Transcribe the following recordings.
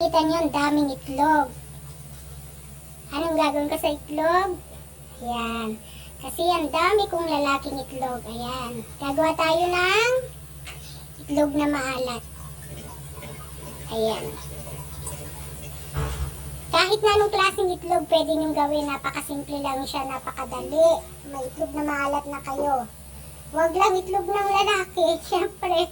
Kita nyo, ang daming itlog. Anong gagawin ko sa itlog? Ayan. Kasi ang dami kong lalaking itlog. Ayan. Gagawa tayo ng itlog na maalat. Ayan. Kahit na anong klaseng itlog pwede nyo gawin. Napakasimple lang siya. Napakadali. May itlog na maalat na kayo. Huwag lang itlog ng lalaki. Siyempre.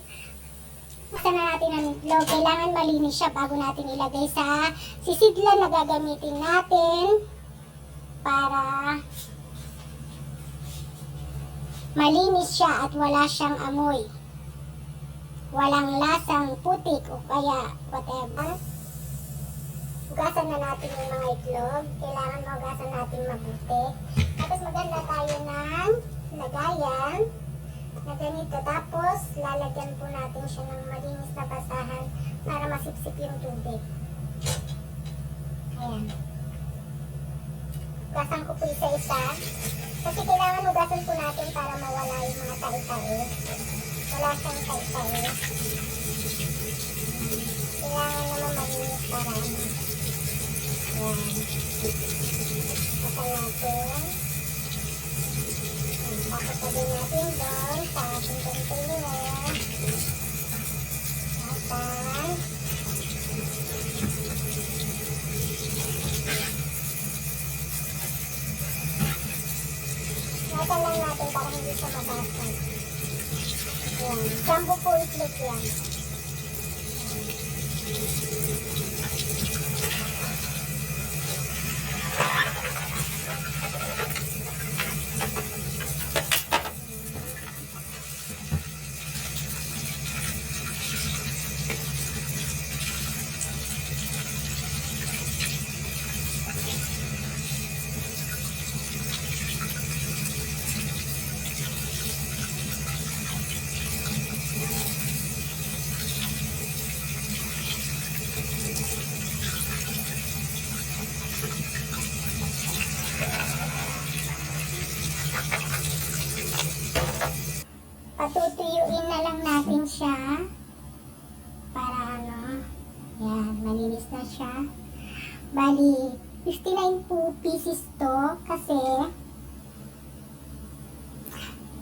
Basta na natin ang itlog. Kailangan malinis siya bago natin ilagay sa sisidlan na gagamitin natin para malinis siya at wala siyang amoy. Walang lasang putik o kaya whatever. Hugasan na natin yung mga itlog. Kailangan hugasan natin mabuti. Tapos maganda tayo ng lagayan na ganito. Tapos lalagyan po natin siya ng malinis na basahan para masipsip yung tubig. Ayan. Hugasan ko po isa-isa. Kasi kailangan hugasan po natin para mawala yung mga tae-tae. Wala siyang tae-tae. Kailangan naman malinis para ano. Ayan. Basta natin. Tapos sabihin natin doon sa ating container. Ayan. Nasan lang natin para hindi siya mabasag. Ayan. Jumbo po itlog yan. Patutuyuin na lang natin siya para ano, yan, malinis na siya. Bali, 59 po pieces to kasi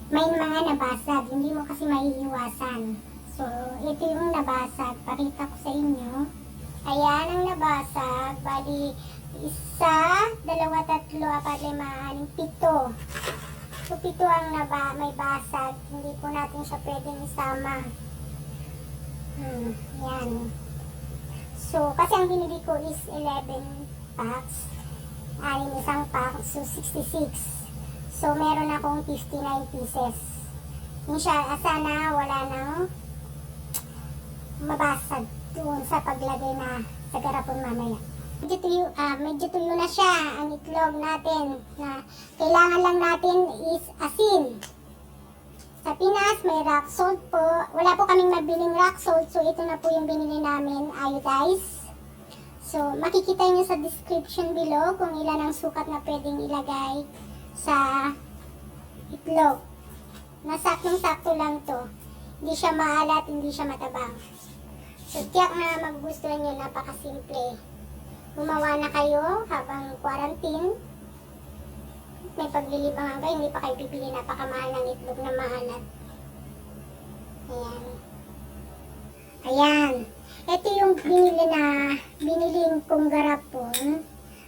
may mga nabasag, hindi mo kasi maiiwasan. So, ito yung nabasag, pakita ko sa inyo. Ayan ang nabasag, bali, 1, 2, 3, 4, 5, 6, 7. So, 7 ang may basag. Hindi po natin siya pwedeng isama. Yan. So, kasi ang binili ko is 11 packs. Anim isang pack. So, 66. So, meron akong 59 pieces. Sana wala nang mabasag doon sa paglagay na sa garapon mamaya. Medyo tuyo na siya ang itlog natin na kailangan lang natin is asin. Sa Pinas may rock salt po. Wala po kaming mabiling rock salt, so ito na po yung binili namin, iodized. So, makikita nyo sa description below kung ilan ang sukat na pwedeng ilagay sa itlog. Nasaktong-sakto lang to. Hindi siya maalat, hindi siya matabang. So, tiyak na magugustuhan nyo, napakasimple. Gumawa na kayo habang quarantine. May paglilibangan kayo, hindi pa kayo bibili, napakamahal ng itlog na maalat. Ayan. Ayan. Ito yung binili kong garapon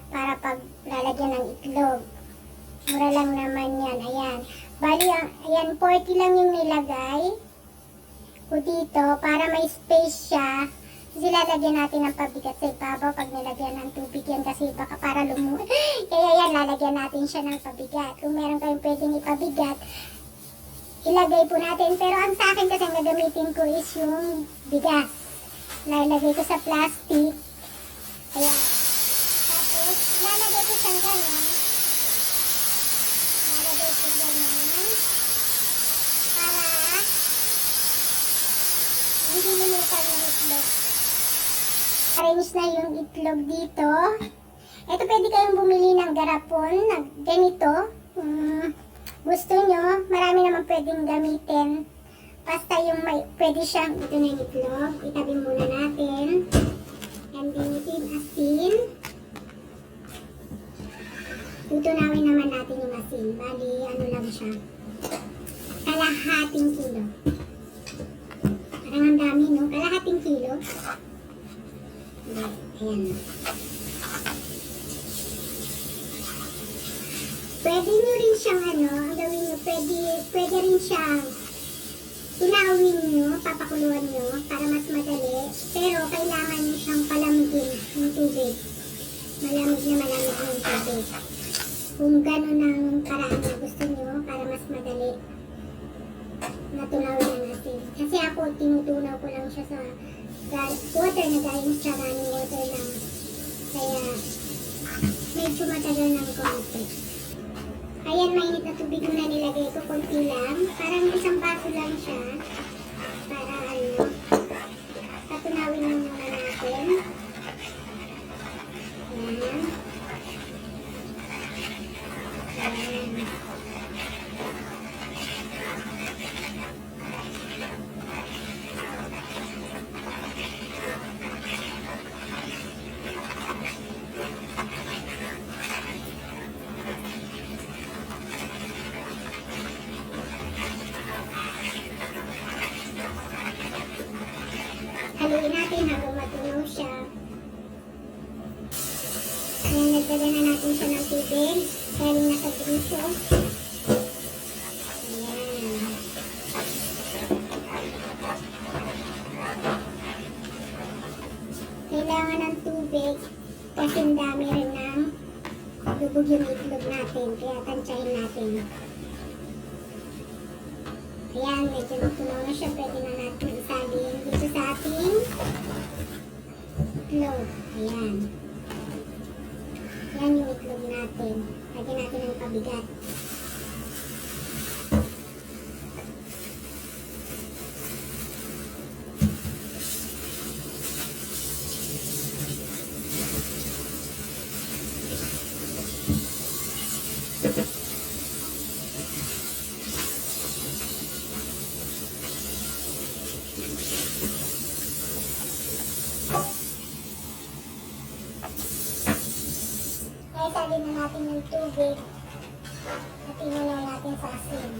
para paglalagyan ng itlog. Mura lang naman yan. Ayan. Bali, ayan, 40 lang yung nilagay ko dito para may space siya. Kasi lalagyan natin ng pabigat sa ibabaw pag nilagyan ng tubig yan kasi baka para Kaya yan, lalagyan natin siya ng pabigat. Kung meron kayong pwedeng ipabigat, ilagay po natin. Pero ang sa akin kasi ang gagamitin ko is yung bigas. Lalagay ko sa plastic. Ayan. Tapos, lalagay ko siyang ganun. Lalagay ko ganun. Para hindi lulutan yung itlog. Arrange na yung itlog dito. Ito pwede kayong bumili ng garapon na ganito. Gusto nyo, marami naman pwedeng gamitin. Basta yung pwede siyang, ito na yung itlog. Itabi muna natin. And dinitin asin. Tutunawin naman natin yung asin. Bali, ano lang siya. Kalahating kilo. Parang ang dami, no? Kalahating kilo. Ayan. Pwede nyo rin siyang ang gawin nyo, pwede rin siyang tunawin nyo, papakuluan nyo para mas madali. Pero kailangan nyo siyang palamigin ng tubig. Malamig yung tubig. Kung gano'n ang paraan na gusto nyo para mas madali na tunawin ang asin. Kasi ako, tinutunaw ko lang siya sa water na galing sa running water lang. Kaya, medyo matagal ng konti. Ayan, mainit na tubig na nilagay ko, konti lang. Parang isang baso lang siya. Para tatunawin lang muna natin. Ayan. Ayan. Haluin natin hanggang matunaw siya. Ayan, nagdagan na natin siya ng tubig. Galing na sa griso. Ayan. Kailangan ng tubig kasi ang dami rin ng lubog yung itlog natin. Kaya tansyahin natin. Ayan, medyo natunaw na siya. Pwede na natin isalin dito sa ating itlog. Ayan. Ayan yung itlog natin. Lagyan natin ng pabigat. Isalin na natin yung tubig at inunaw natin sa asin.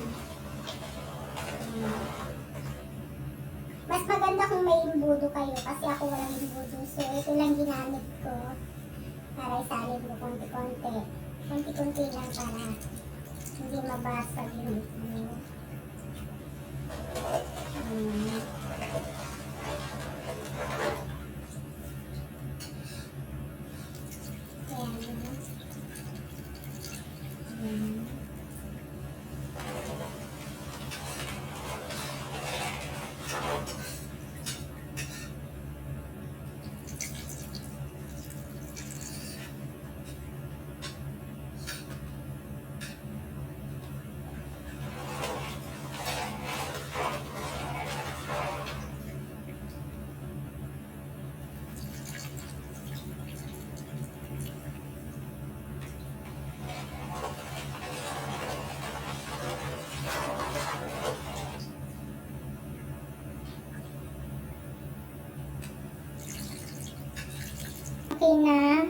Mas maganda kung may imbudo kayo kasi ako walang imbudo. So ito lang ginamit ko para isalin ko konti-konti. Konti-konti lang para hindi mabasag yung itlog. okay na.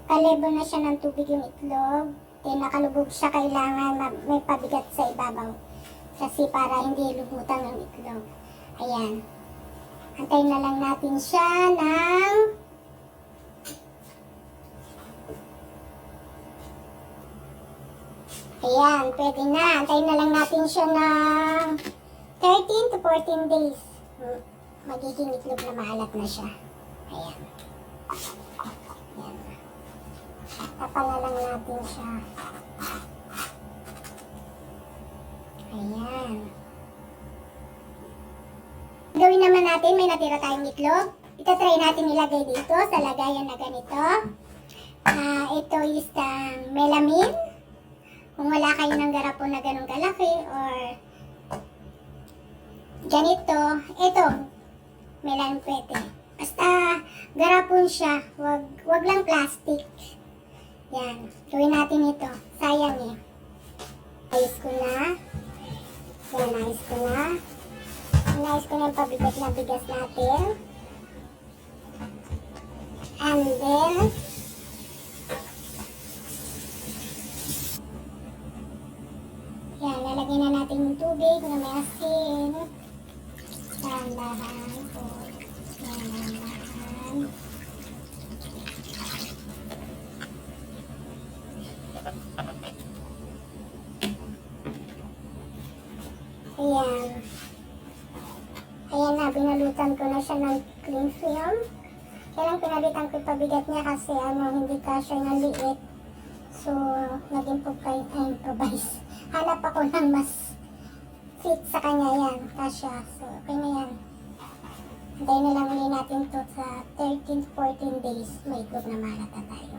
Kalebo na siya ng tubig yung itlog. Then nakalubog siya, kailangan may pabigat sa ibabaw. Kasi para hindi lumutan ng itlog. Ayan. Antayin na lang natin siya ng ayan, pwede na. Antayin na lang natin siya ng 13 to 14 days. Magiging itlog na maalat na siya. Ayan. Ayan. Tapan na lang natin siya. Ayan. Gawin naman natin, may natira tayong itlog. Itatry natin ilagay dito sa lagayan na ganito. Ito is melamine. Kung wala kayo ng garapon na ganun kalaki or ganito, ito, melamine pwede. Basta garapon siya, wag lang plastic. Yan, gawin natin ito. Sayang eh. Ayos ko na. Yan, ayos ko na. Inayos ko na yung pabigat na bigas natin. And then, yan, lalagyan na natin yung tubig na may asin. Dahan-dahan po. Dahan-dahan. Ayan. Ayan na, binalutan ko na siya ng cling film. Kailang pinalitan ko yung pabigat niya kasi hindi kasya ng liit. So, nag-improvise. Hanap ako ng mas fit sa kanya yan. Kasya. So, okay na yan. Antayin na lang ulit natin to sa 13-14 days. May itlog na maalat na tayo.